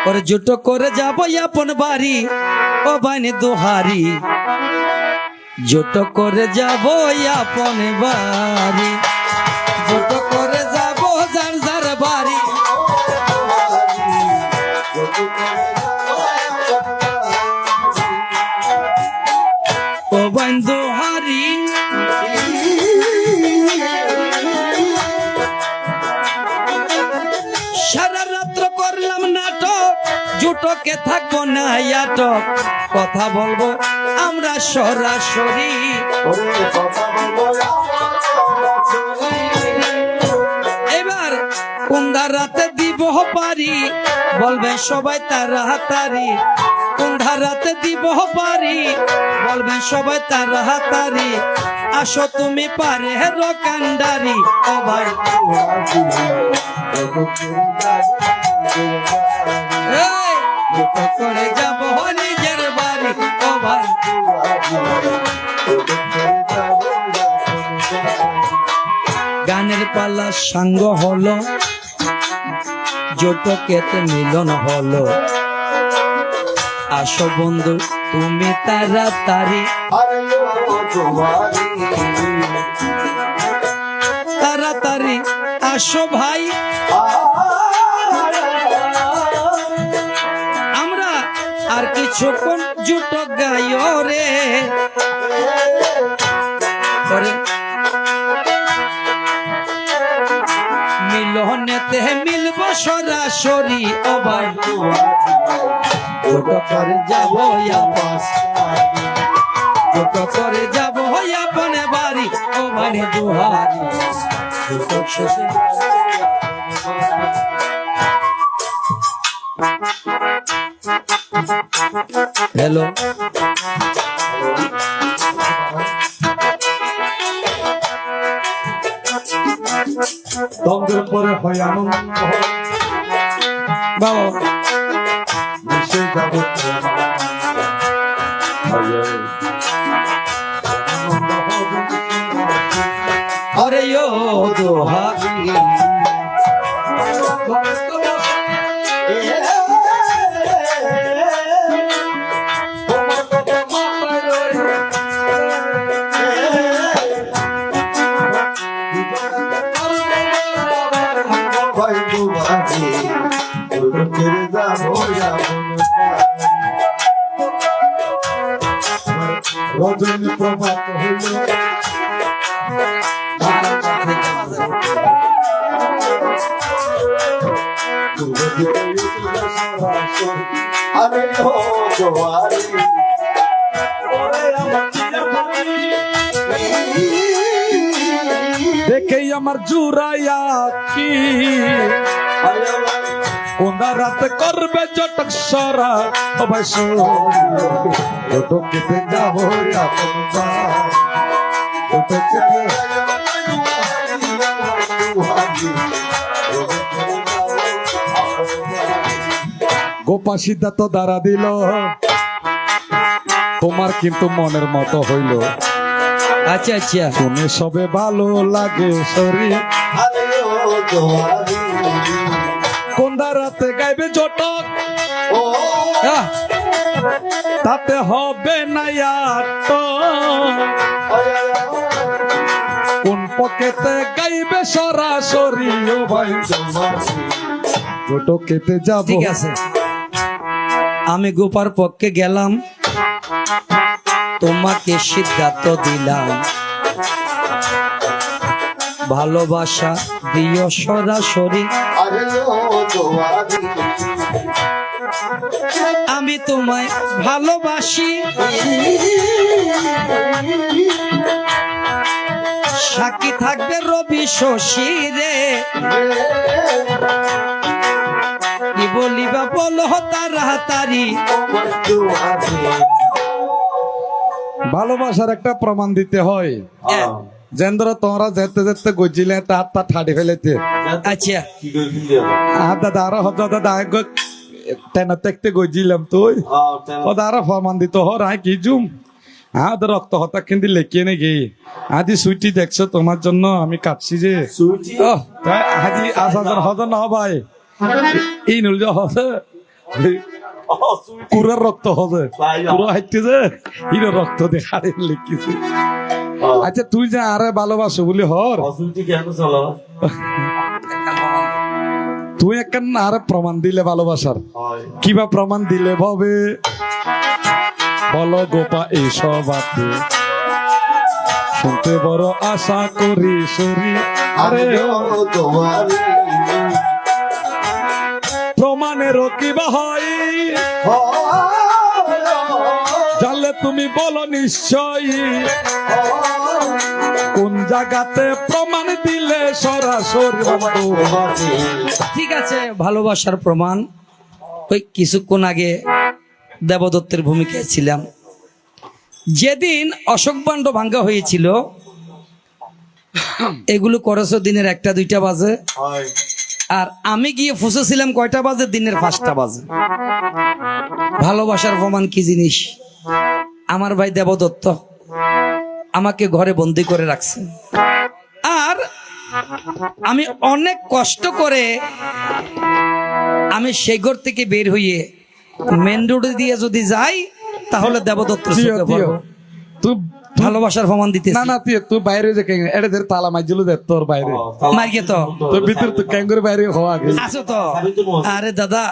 ওরে জুটো করে যাব আপন বাড়ি ও বাইনে দুহারি জুটো করে যাব আপন বাড়ি জুটো করে যাব যার যার বাড়ি ও বাইন দুহারি সারা রাত্র করলাম নাটক জুটোকে থাকবো না আটক কথা বলবো আমরা সরাসরি এবার কোনটা রাতে দিব পারি বলবে সবাই তাড়াতাড়ি কোনটা রাতে দিব পারি বলবে সবাই তাড়াতাড়ি আসো তুমি পারে রকান্ডারি ও ভাই করে যাব নিজের বাড়ি ও ভাই গানের পালা সাঙ্গ হলো জোটকেতে মিলন হলো আসো বন্ধু তুমি তাড়াতাড়ি তাড়াতাড়ি আসো ভাই আমরা আর কিছুক্ষণ জুটো গাইও রে মিলনেতে মিলব সরাসরি ও ভাই জুটো করে যাব জুটো করে যাব আপন বাড়ি ও মানে দুহারি হ্যালো দ্বন্দ্বের পরে হয় আনন্দ বাবা দেশের জগৎ अरे यो दुहारी রজনী প্রভাত হইল দেখেই আমার জুড়াইয়া কি কোনটা রাতে করবে জটক সরা অবশ্য কেটে যাব গোপা সিদ্ধান্ত দ্বারা দিল তোমার কিন্তু মনের মতো হইল আচ্ছা আচ্ছা শুনে সবে ভালো লাগে শরীর কোনটা রাতে গাইবে জটক তাতে হবে না কোন পকেতে গাইবে সরাসরি ও ভাই জটকেতে যাব ঠিক আছে আমি গোপার পক্ষে গেলাম তোমাকে সিদ্ধান্ত দিলাম ভালোবাসা দিও সরাসরি আমি তোমায় ভালোবাসি সাক্ষী থাকবে রবি শশী রে কি বলিবা বলো তাড়াতাড়ি ভালোবাসার একটা প্রমাণ দিতে হয় যেন্দ্র তোমরা যেতে যেতে গজিলে তার ঠাড়ি ফেলেছে আচ্ছা দাদা আরো দাদা টেনা দেখতে গজিলাম তুই ও দাঁড়া প্রমাণ দিতে হ রায় কি জুম আদ রক্ত হতা কিন্তু লেখিয়ে নাকি আদি সুইটি দেখছো তোমার জন্য আমি কাটছি যে আদি আসার হজ না ভাই এই নুল যে হজ কুড়ার রক্ত হবে পুরো হাইতে যে হিরো রক্ত দেখারে লিখিছে আচ্ছা তুই যে আরে ভালোবাসো বলি হর তুই একখান আরে প্রমাণ দিলে ভালোবাসার কিবা প্রমাণ দিলে ভাবে বলো গোপা এইসব আছে শুনতে বড় আশা করি সরি আরে প্রমাণেরও কিবা হয় জানলে তুমি বলো নিশ্চয়ই কোন জায়গাতে প্রমাণ দিলে সরাসরি ঠিক আছে, ভালোবাসার প্রমাণ ওই কিছুক্ষণ আগে দেবদত্তের ভূমিকায় ছিলাম। যেদিন অশোক বান্ড ভাঙ্গা হয়েছিল এগুলো করেছো দিনের 1টা 2টা বাজে, আর আমি গিয়ে ফুসেছিলাম কয়টা বাজে? দিনের 5টা বাজে। ভালোবাসার প্রমাণ কি জিনিস? আমার ভাই দেবদত্ত আমাকে ঘরে বন্দি করে রাখছে, আর আমি অনেক কষ্ট করে আমি সেই ঘর থেকে বের হইয়ে মেন রোডে দিয়ে যদি যাই তাহলে দেবদত্ত তুই ভালোবাসার প্রমাণ দিতে না না তুই বাইরে যে এদের তালা মাইছিল দে তোর বাইরে মারিয়ে তো তোর ভিতর তো ক্যাঙ্গুর বাইরে হওয়া আগে আছো তো। আরে দাদা,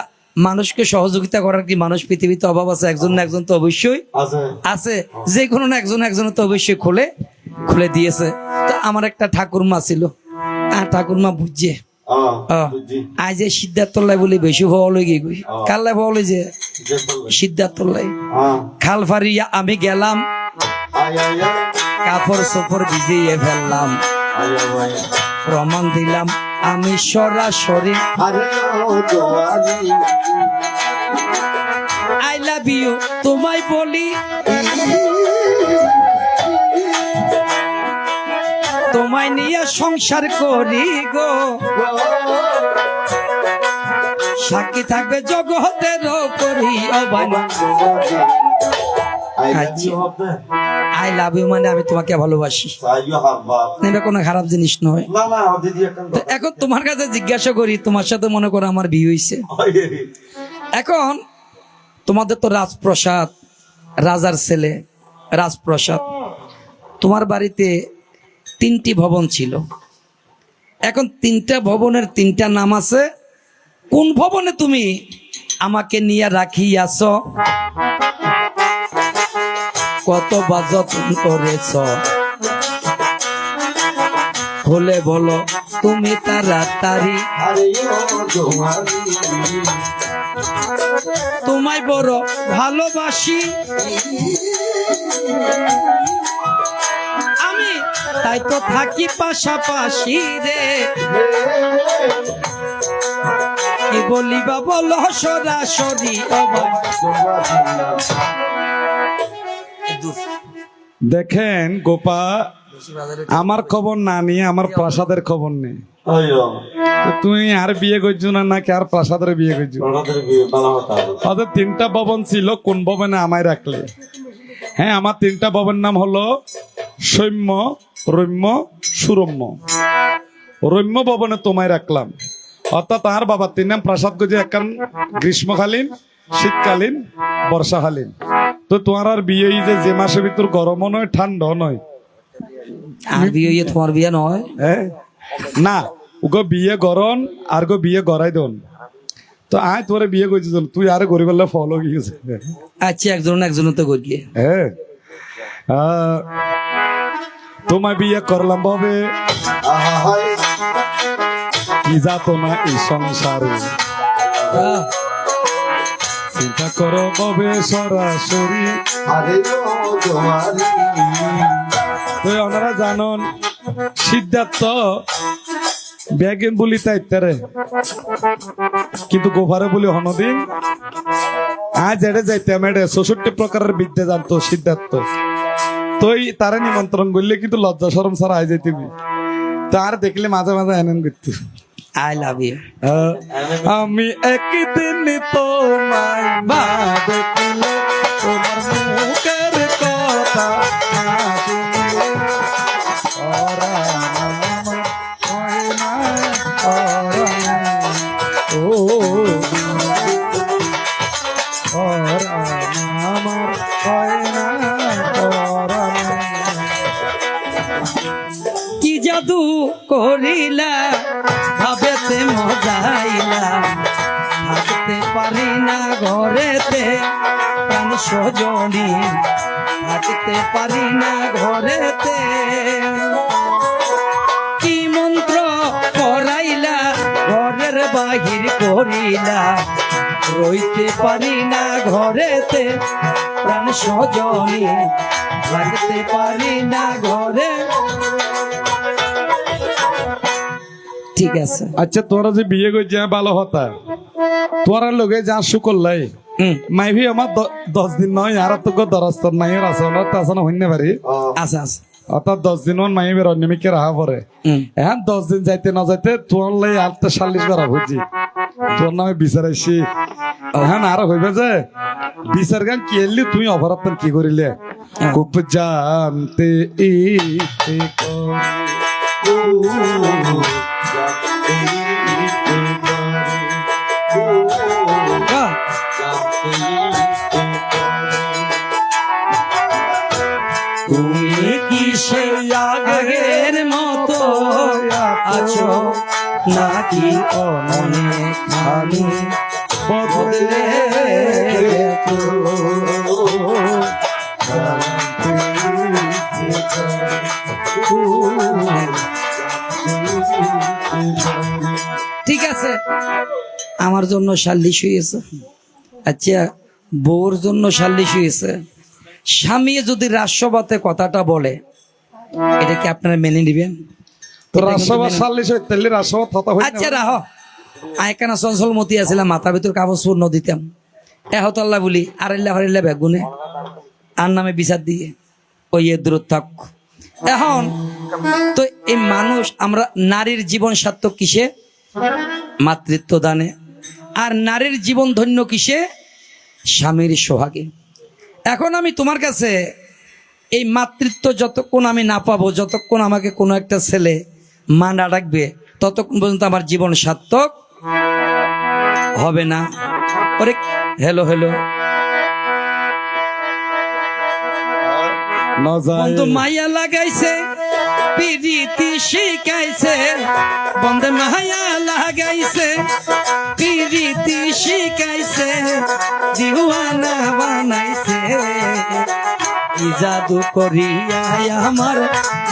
মানুষকে সহযোগিতা করার কি মানুষ পৃথিবীতে অভাব আছে? একজন না একজন তো অবশ্যই আছে, যে কোনো না একজন তো অবশ্যই খুলে দিয়েছে। তো আমার একটা ঠাকুরমা ছিল, ঠাকুরমা বুঝছে আজ যে সিদ্ধার্থল্লাই বলি বেশি হওয়া লই গই কাল্লাই হওয়া লই যে সিদ্ধার্থল্লাই খাল ফারিয়া আমি গেলাম, কাপড় সপড় ভিজিয়ে ফেললাম, প্রমাণ দিলাম আমি সরাসরি আই লাভ ইউ তোমায় বলি, তোমায় নিয়ে সংসার করি গো, সাক্ষী থাকবে জগতের করি আই লাভ ইউ মানে আমি তোমাকে ভালোবাসি, এটা কোনো খারাপ জিনিস নয়। এখন তোমার কাছে জিজ্ঞাসা করি, তোমার সাথে মনে করো আমার বিয়ে হয়েছে, এখন তোমাদের তো রাজপ্রসাদ, রাজার ছেলে রাজপ্রসাদ, তোমার বাড়িতে 3টি ভবন ছিল, এখন 3টা ভবনের 3টা নাম আছে, কোন ভবনে তুমি আমাকে নিয়ে রাখিয়াছ, কত যত্ন করেছ, হলে বলো তুমি তাড়াতাড়ি, তোমায় বড় ভালোবাসি আমি, তাই তো থাকি পাশাপাশি রে, কি বলিবা বলো সরাসরি। দেখেন গোপা, আমার খবর না নিয়ে আমার প্রাসাদের খবর নেই। তুই আর বিয়ে করছো না নাকি আর প্রাসাদের বিয়ে করছো? ওদের 3টা ভবন ছিল, কোন ভবনে আমায় রাখলে? হ্যাঁ, আমার 3টা ভবন নাম হলো সৌম্য, রম্য, সুরম্য। রম্য ভবনে তোমায় রাখলাম, অর্থাৎ তার বাবা 3 নাম প্রাসাদ গজে, একখান গ্রীষ্মকালীন, শীতকালীন, বর্ষাকালীন। তো তোমার আর বিয়ে যে মাসের ভিতর গরমও নয় ঠান্ডাও নয়, আর বিয়ে তোমার বিয়ে নয় না, ওগো বিয়ে গরম আর গো বিয়ে গড়াই দন। তো আয় তোরে বিয়ে করছি, তুই আরে গরিবের ফলো গিয়েছে। আচ্ছা, একজন তো করিয়ে হ্যাঁ, তোমায় বিয়ে করলাম ভাবে কি যাতো না এই সংসারে, চিন্তা করো কবে সরাসরি। ওনারা জানন সিদ্ধার্থ ব্যাগেন বলি তাইতারে, কিন্তু গোফারে বলি হনদিন আজ এড়ে যাইতাম, এড়ে 66 প্রকারের বিদ্যা জানতো সিদ্ধার্থ। তুই তারে নিমন্ত্রণ করলে কিন্তু লজ্জা শরম ছাড়া আয় যাইতিবি, তার দেখলে মাঝে মাঝে এনন করতো আই লাভ ইউ। আমি একদিন তোমায় না দেখলে, তোমার মুখের কথা না শুনলে, থাকতে পারি না ঘরেতে প্রাণ সজনী থাকতে পারি না ঘরেতে কি মন্ত্র পড়াইলা ঘরের বাহির করিলা রইতে পারি না ঘরেতে প্রাণ সজনী থাকতে পারি না ঘরে। ঠিক আছে আচ্ছা তোরা যে বিয়ে করছে ভালো হতা তোরা লোকে যা শুকর লাই মাইভি আমার 10 দিন নয় আর তো দরস্তর নাই আছে না হইনে পারি আচ্ছা আচ্ছা অর্থাৎ 10 দিন মাইভের অনিয়মিকে রাহা পরে এখন 10 দিন যাইতে না যাইতে তোর লাই আর তো 40 বার বুঝছি তোর নামে বিচারাইছি এখন আর হইবে যে বিচার গান কি এলি তুমি অপরাধ কি করিলে খুব জানতে ইচ্ছে বাহ, তুমি কি সে আগের মতো আছো নাকি অনেক খানি বদলে গেছো? ঠিক আছে আমার জন্য সাল্লিশ হয়েছে, আচ্ছা বউর জন্য সাল্লিশ হয়েছে। স্বামী যদি রাষ্ট্রপতি কথাটা বলে এটা কি আপনারা মেনে নিবেন? তো রাষ্ট্রপতি 40 হইতে রাষ্ট্রপতি হতা হই আচ্ছা রাহ আয়কানা চঞ্চল মতি আসলাম মাথার ভিতর কাগজ পূর্ণ দিতাম এহতাল্লাহ বলি আড়াইল্লা হরিল্লা বেগুনে আর নামে বিচার দিয়ে ওই দূরত থাক। এখন তো এই মানুষ আমরা নারীর জীবন সার্থক কিসে? মাতৃত্ব দানে। আর নারীর জীবন ধন্য কিসে? স্বামীর সোহাগে। এখন আমি তোমার কাছে এই মাতৃত্ব যতক্ষণ আমি না পাবো, যতক্ষণ আমাকে কোনো একটা ছেলে মা না ডাকবে, ততক্ষণ পর্যন্ত আমার জীবন সার্থক হবে না। ওরে হ্যালো হ্যালো বন্ধু মায়া লাগাইছে পিরিতি শিখাইছে, বন্ধে মায়া লাগাইছে পিরিতি শিখাইছে, দিওয়ানা বানাইছে, কি জাদু করিয়া আমার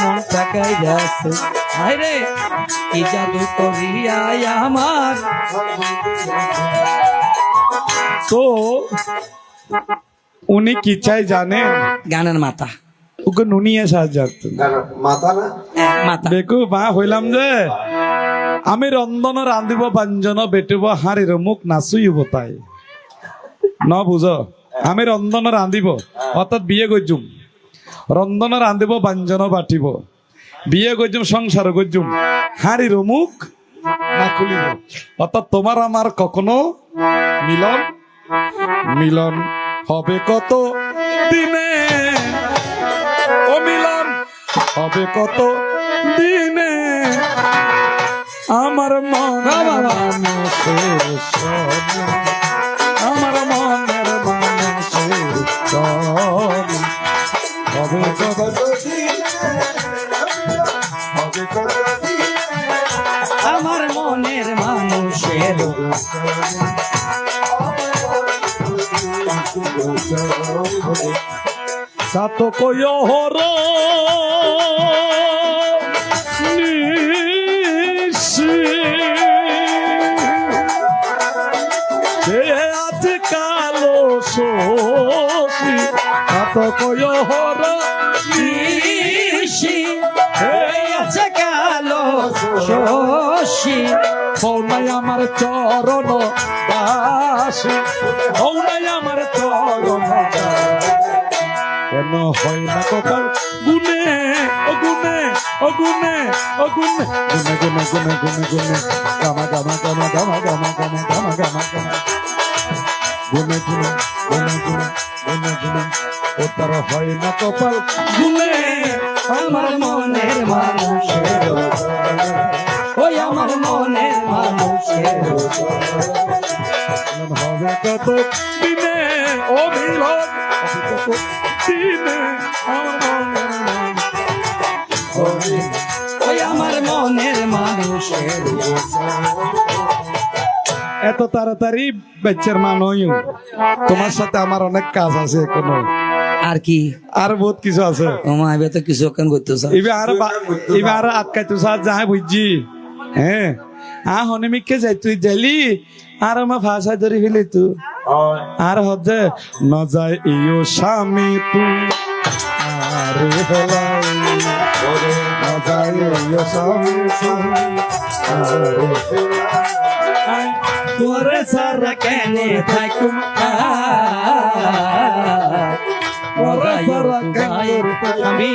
মনটা কাইরাছে, আরে কি জাদু করিয়া আমার। তো উনি কি চাই জানেন? গানের মাথা ওকে নুনিয়ে সাহায্য মাথা না মাথা দেখো মা হইলাম যে আমি রন্ধন রাঁধিব ব্যঞ্জন বেটিব হাড়ির মুখ নাচুইব তাই ন বুঝ আমি রন্ধন রাঁধিব অর্থাৎ বিয়ে গজুম রন্ধন রাঁধিব ব্যঞ্জন বাটিব বিয়ে গজুম সংসার গজুম হাড়ির মুখ না খুলিব অর্থাৎ তোমার আমার কখনো মিলন মিলন হবে কত দিনে, ও মিলন হবে কত দিনে, আমার মন মানুষের সনে, আমার মনের মানুষের সনে, হবে কত দিনে, হবে কত দিনে, আমার মনের মানুষের সাতো কয় হর নিশি সে আছে কালো শোষী সাতো কয় হর নিশি আছে কালো শশী, হৌনাই আমার চরণ দাসী, হৌনাই আমার চরণ কেন হয় না কপাল গুনে ও গুনে ও গুনে ও গুনে গুনে গুনে গুনে গুনে গুনে গামা গামা গামা গামা গামা গামা গামা গামা গামা গুনে গুনে গুনে গুনে গুনে গুনে ও তার হয় না কপাল গুনে আমার মনের মানুষের ওই আমার মনের মানুষের হবে কত দিনে ও মিলন কত দিনে ওই আমার মনের মানুষের এত তাড়াতাড়ি বাচ্চার মা নই। তোমার সাথে আমার অনেক কাজ আছে এখনো, আর কি আর বহুত কিছু আছে। ও মা এবার তো কিছু কেন করতে চাও? এবার আটকাইতে সার যাই বুঝছি। হ্যাঁ হনে মিকে যাই, তুই যাইলি আর আমার ভাষা ধরে ফেলি তুই আর হচ্ছে ন যায় ইও স্বামী তুই আরে হেলাই ন যায় ইও স্বামী তোরে সারা কেনে থাকুম তোরে সারা কেনে আমি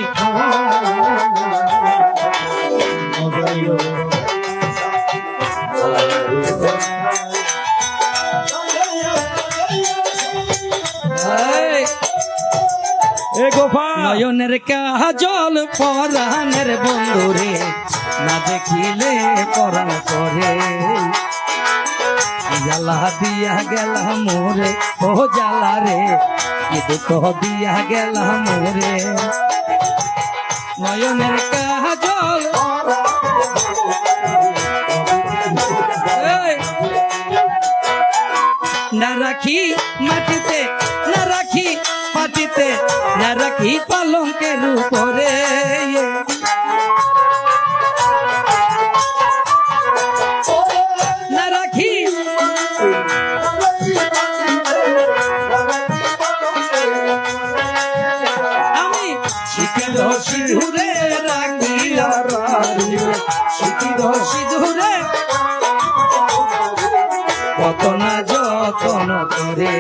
এ গোপাল নয়নের কাজল পরাণের বন্ধুরে না দেখিলে পরাণ করে জ্বালা দিয়া গেলাম মোরে ও জ্বালা রে কি দুঃখ দিয়া গেলাম মোরে নয়নের কাজল এই, না রাখি মাটিতে না রাখি পাটিতে না রাখি পালঙ্কের উপরে না রাখি আমি শিখিল সিঁদুরে রাখিলাম শিখিল সিঁদুরে কত না যতন করে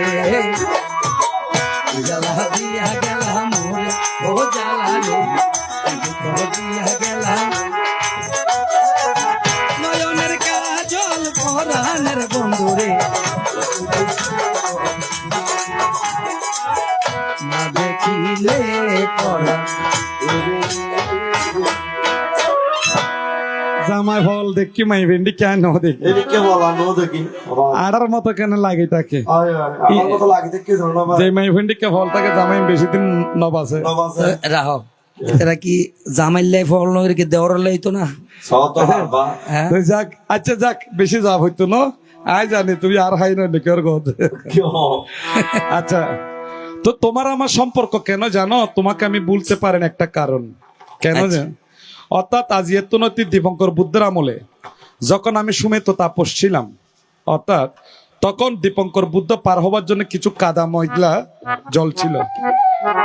জ্বালা দিয়া গেলাম মোরে ও জ্বালা রে দুঃখ দিয়া গেলাম নয়নের কাজল পরাণের বন্ধুরে না দেখিলে পরাণ জামাই ফল দেখি মাই ভেন্ডি কেন দেখি এদিকে বলা নো দেখি আড়ার মতো কেন লাগে তাকে আমার মতো লাগে দেখি ধরো না যে মাই ভেন্ডি কে ফল তাকে জামাই বেশি দিন নবাসে রাহ এরা কি জামাইলাই ফল নগরে কি দেওয়ার লাইতো না সত হারবা হ্যাঁ তো যাক আচ্ছা যাক বেশি যাব হইতো না আই জানি তুমি আর হাই না নিকের গদ আচ্ছা তো তোমার আমার সম্পর্ক কেন জানো তোমাকে আমি বলতে পারেন একটা কারণ কেন আচ্ছা। জানো অর্থাৎ আজিয়াতুনতি দীপঙ্কর বুদ্ধের আমলে যখন আমি সুমেত তাপস ছিলাম অর্থাৎ তখন দীপঙ্কর বুদ্ধ পার হবার জন্য কিছু কাদা ময়লা জল ছিল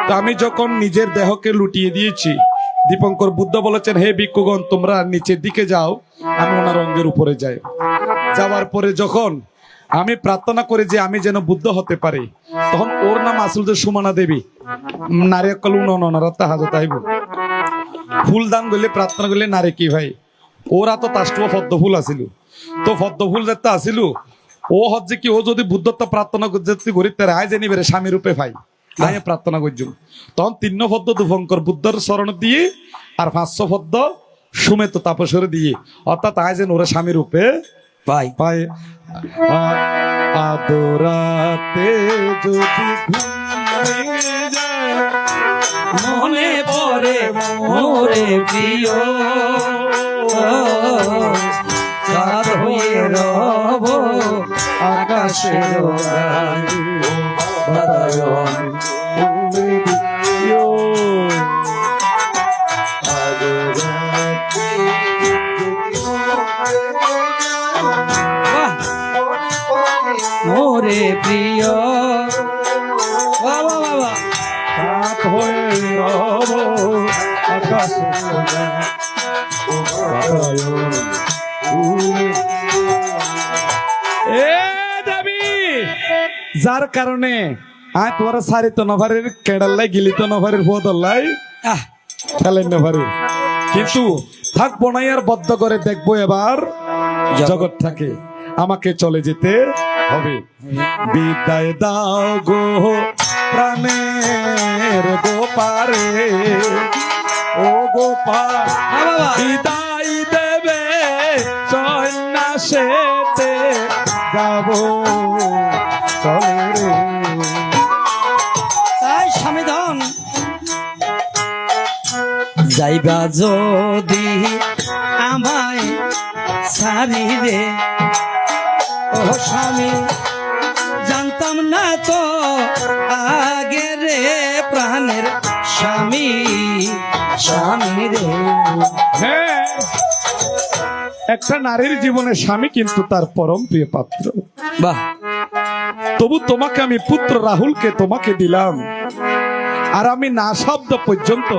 তো আমি যখন নিজের দেহকে লুটিয়ে দিয়েছি দীপঙ্কর বুদ্ধ বলেছেন হে ভিক্ষুগণ তোমরা নিচের দিকে যাও আমি ওনার অঙ্গের উপরে যাই যাওয়ার পরে যখন আমি প্রার্থনা করি যে আমি যেন বুদ্ধ হতে পারি তখন ওর নাম আসল যে সুমনা দেবী নারিয়াকল উননরতা হাজত আইব ফুল দান করলে প্রার্থনা করলে নারে কি ভাই ওরা তো তাষ্টুয়া পদ্ম ফুল আসিল তো পদ্ম ফুল যেতে আসিল ও হচ্ছে কি ও যদি বুদ্ধত্ব প্রার্থনা করতে করি তার আয় জানি বেড়ে স্বামী রূপে ভাই তাই প্রার্থনা করছুম তখন 3 পদ্ম দুভঙ্কর বুদ্ধর শরণ দিয়ে আর 500 পদ্ম সুমেত তাপসরে দিয়ে অর্থাৎ আয় যেন ওরা স্বামী রূপে ভাই ভাই আদরাতে যদি ঘুমিয়ে যায় মনে পড়ে মোরে প্রিয় চাঁদ হয়ে রব আকাশের বাতায়ন বাহ! মোরে প্রিয় বাবা বাবা রাত হয়ে রব আকাশে এ দেবী যার কারণে আয় তোমার সারি তো নভারের কেডাল্লাই গিলি তো নভারের ফোদল্লাই আহ ফেলেন নভারের কিন্তু থাকবো না আর বদ্ধ করে দেখবো এবার জগৎ থাকে আমাকে চলে যেতে হবে বিদায় দাও গো প্রাণের গোপারে ও গোপাল বাবা বিদায় দেবে সন্ন্যাসেতে যাব চলে রে তাই স্বামীধন যাইবা যদি আমায় সারি রে ও স্বামী জানতাম না তো আগে রে প্রাণের স্বামী স্বামী রে। হ্যাঁ, একটা নারীর জীবনে স্বামী কিন্তু তার পরম প্রিয় পাত্র। বাহ, তবু তোমাকে আমি পুত্র রাহুলকে তোমাকে দিলাম, আর আমি না শব্দ পর্যন্ত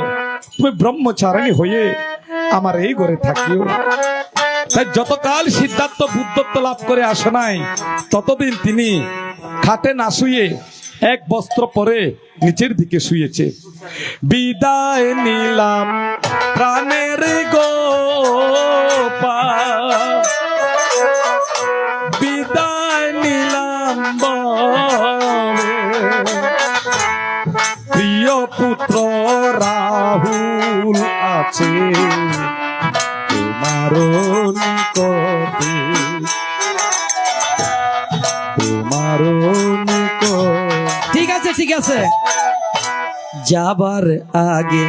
তুমি ব্রহ্মচারিণী হয়ে আমার এই ঘরে থাকিও। তাই যতকাল সিদ্ধার্থ বুদ্ধত্ব লাভ করে আসে নাই, ততদিন তিনি খাটে না শুয়ে এক বস্ত্র পরে নিচের দিকে শুয়েছে। বিদায় নিলাম প্রাণের গোপাল, বিদায় নিলাম বলে, প্রিয় পুত্র রাহুল আছে তোমার নিকটে, তোমার নিকটে। ঠিক আছে ঠিক আছে। যাবার আগে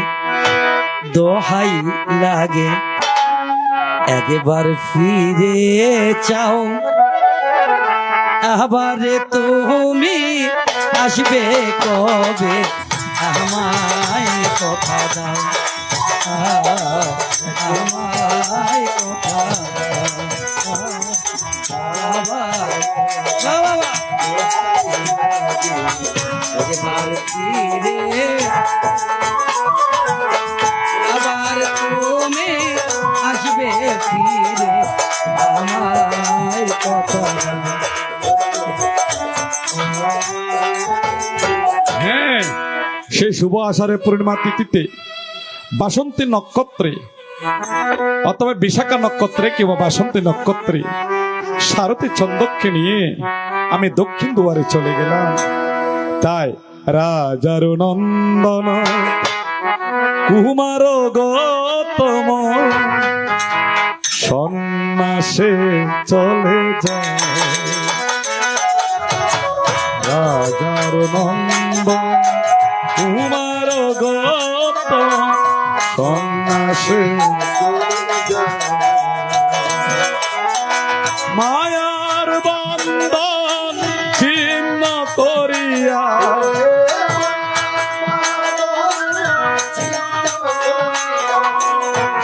দোহাই লাগে একবার ফিরে চাও, আবার তুমি আসবে কবে আমায় কথা দাও, আমায় কথা দাও, একবার ফিরে আবার তুমি আসবে ফিরে আমায় কথা দাও। হ্যাঁ, সেই শুভ আষাঢ়ের পূর্ণিমা তিথিতে বাসন্তী নক্ষত্রে অথবা বিশাখা নক্ষত্রে কিংবা বাসন্তী নক্ষত্রে সারথী ছন্দকে নিয়ে আমি দক্ষিণ দুয়ারে চলে গেলাম। তাই রাজার নন্দন কুমার গৌতম সন্ন্যাসে চলে যায়, রাজার নন্দন কুমার গৌতম সন্ন্যাসে মায়ার বন্ধন ছিন্ন করিয়া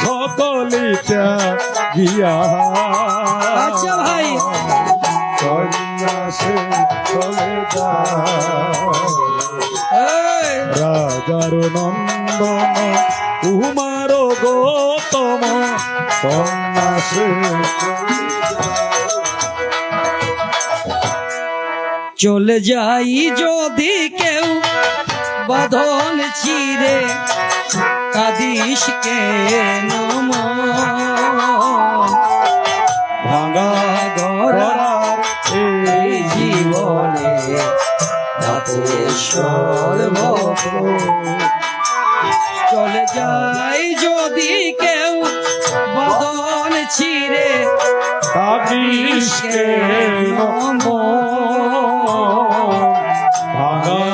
সকলিতা গিয়া আচ্ছা ভাই, সন্ন্যাসে চলে এই, রাজার নন্দন কুমার গৌতম সন্ন্যাসে চলে যাই যদি কেউ বাঁধন ছিঁড়ে কাদিস কেন ভাঙা গড়ার এই জীবনে চলে যাই যদি কেউ বাঁধন ছিঁড়ে কাদিস কেন ভাঙা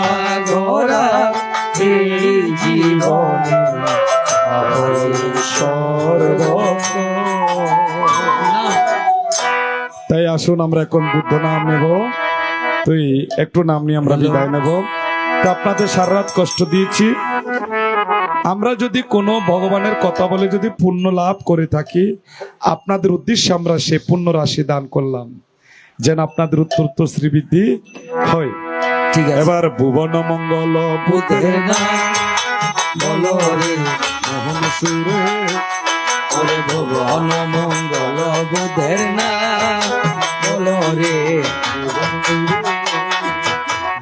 গোরা এই জীবনে তাই আসুন আমরা এখন বুদ্ধ নাম নেব, তুই একটু নাম নিয়ে আমরা বিদায় নেব। তো আপনাদের সারা রাত কষ্ট দিয়েছি, আমরা যদি কোনো ভগবানের কথা বলে যদি পুণ্য লাভ করে থাকি, আপনাদের উদ্দেশ্যে আমরা সে পুণ্য রাশি দান করলাম, যেন আপনাদের উত্তর শ্রীবৃদ্ধি হয়। ঠিক আছে, এবার ভুবন মঙ্গল বুদ্ধের নাম বলো রে মোহন সুরে, ওরে ভুবন মঙ্গল বুদ্ধের নাম বলো রে,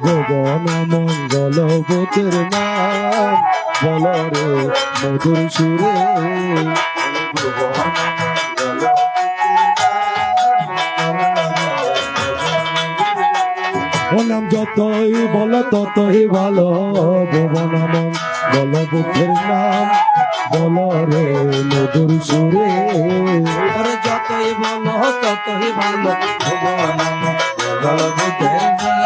ভুবন মঙ্গল বুদ্ধের নাম বলো রে মধুর সুরে, ও নাম যতই বলো ততই ভালো, ভুবন মঙ্গল বুদ্ধের নাম বলো রে মধুর সুরে, ওরে যতই বলো ততই ভালো ভুবন মঙ্গল বুদ্ধের নাম।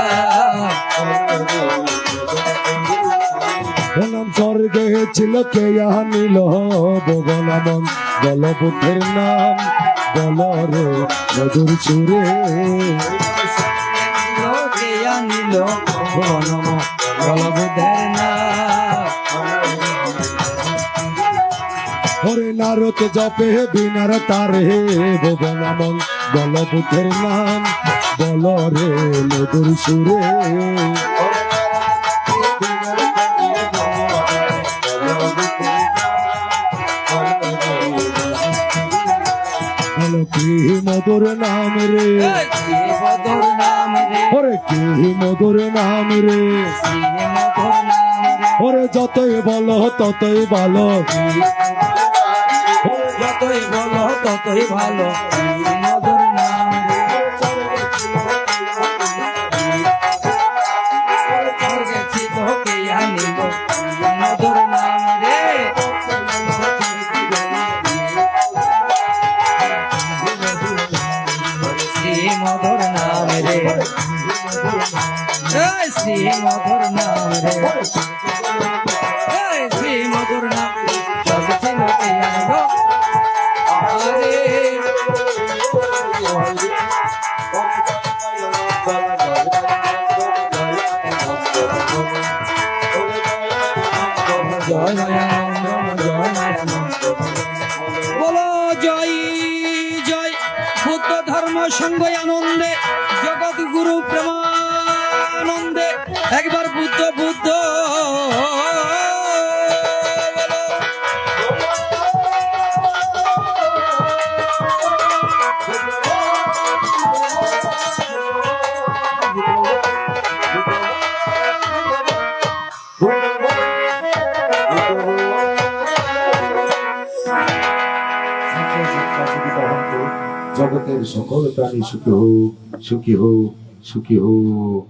ও নাম স্বর্গে ছিল কে নিল, ভুবন মঙ্গল বুদ্ধের নাম বলো রে মধুর সুরে লোকে আনিল ভুবনম বলবুদের না হরে নারদ জপে বিনার তারে ভুবনামং বলবুদ্ধের নাম বলো রে মধুর সুরে বলো কি মধুর নাম রে শ্রী মধুর নাম রে হরে কি মধুর নাম রে শ্রী মধুর নাম রে ওরে যতই বলো ততই ভালো যতই বলো ততই ভালো শ্রী মধুর নাম রে স্বর্গে তোকে আনিব শ্রী মধুর নাম রে শ্রী মধুর নাম রে এই শ্রী মধুর নাম রে এই শ্রী মধুর নাম সব ছিলকে আনলো আরে জয় মায়ানন্দ জয় মায়ানন্দ বলো জয় জয় বুদ্ধ ধর্ম সঙ্গ আনন্দে জগৎ গুরু প্রেমানন্দে একবার বুদ্ধ বুদ্ধ জগতের সকল প্রাণী সুখী হোক সুখী হোক সুখী হোক